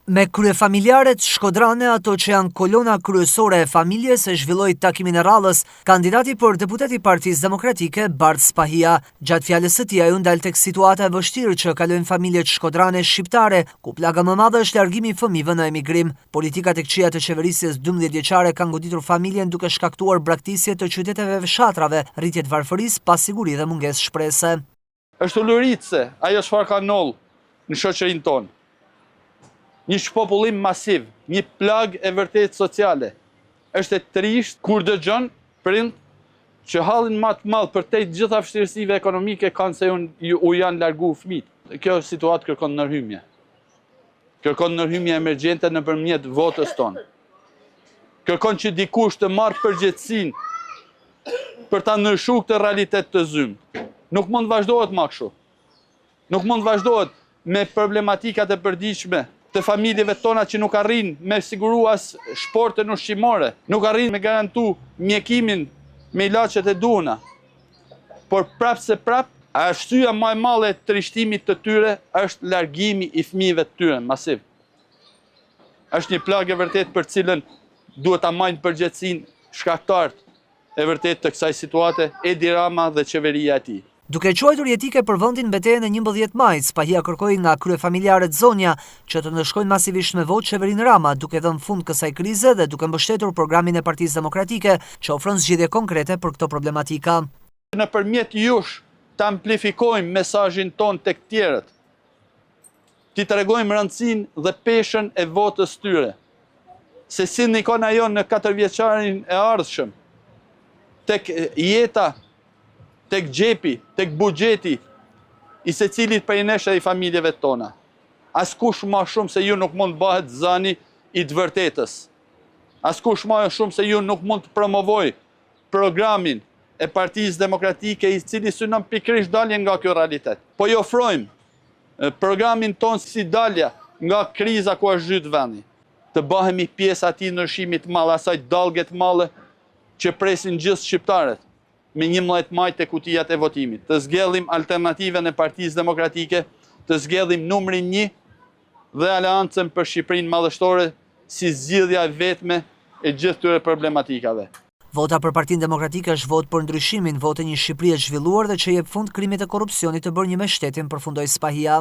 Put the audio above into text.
Me kryefamiljarët shkodrane, ato që janë kolona kryesore e familjes, e zhvilloi takimin e radhës kandidati për deputet i Partisë Demokratike Bart Spahia. Gjatë fjalës së tij ai u ndal tek situata e vështirë që kalojnë familjet shkodrane shqiptare, ku plaga më e madhe është largimi i fëmijëve në emigrim. Politika tek qia të qeverisjes 12 vjeçare ka goditur familjen duke shkaktuar braktisje të qyteteve fshatrave, rritje të varfërisë, pasiguri dhe mungesë shprese. Është ulëritse ajo çfarë ka noll në shoqërinë tonë. Një shpopullim masiv, një plag e vërtet sociale. Është e trisht kur dëgjon prind që hallin më të madh për te gjitha vështirësive ekonomike kanë se u janë largu fëmijët. Kjo situatë kërkon ndërhyrje. Kërkon ndërhyrje emergjente nëpërmjet votës tonë. Kërkon që dikush të marrë përgjegjësinë për ta ndryshuar këtë realitet të zymë. Nuk mund vazhdohet më kështu. Nuk mund vazhdohet me problematikat e përditshme të familjeve tona që nuk arrin me siguru as shportën ushqimore, nuk arrin me garantu mjekimin me ilaçet e duhuna. Por prapë se prapë, arsyeja më e madhe e trishtimit të tyre është largimi i fëmijëve të tyre masiv. Është një plagë e vërtet për cilën duhet ta marrin përgjegjësinë shkaktarët e vërtet të kësaj situate, Edi Rama dhe qeveria e tij. Duke quajtur jetike për vendin betejën e 11 majit, Spahia kërkoi nga kryefamiljarët zonja që të ndëshkojnë masivisht me votë qeverinë Rama, duke dhënë fund kësaj krize dhe duke mbështetur programin e Partisë Demokratike që ofron zgjidhje konkrete për këto problematika. Nëpërmjet jush të amplifikojmë mesazhin ton tek tjerët. Ti tregojmë rëndësinë dhe peshën e votës tyre. Se si nikon ajo në 4 vjeçarin e ardhshëm tek jeta, tek xhepi, tek buxheti i secilit prej nesh dhe i familjeve tona. Askush më shumë se ju nuk mund bëhet zani i të vërtetës. Askush më shumë se ju nuk mund të promovoj programin e Partisë Demokratike i cili synon pikërisht daljen nga kjo realitet. Po i ofrojmë programin ton si dalja nga kriza ku është zhyt vendi. Të bëhemi pjesë atij ndryshimit të madh, asaj dallgje të madhe që presin gjithë shqiptarët me 11 maj të kutijat e votimit. Të zgjellim alternativën e Partisë Demokratike, të zgjellim numrin 1 dhe Aleancën për Shqipërinë Madhështore si zgjidhja e vetme e gjithë këtyre problematikave. Vota për Partinë Demokratike është votë për ndryshimin, votë një Shqipëri e zhvilluar dhe që jep fund krimit të korrupsionit të bërë një me shtetin, përfundoi Spahia.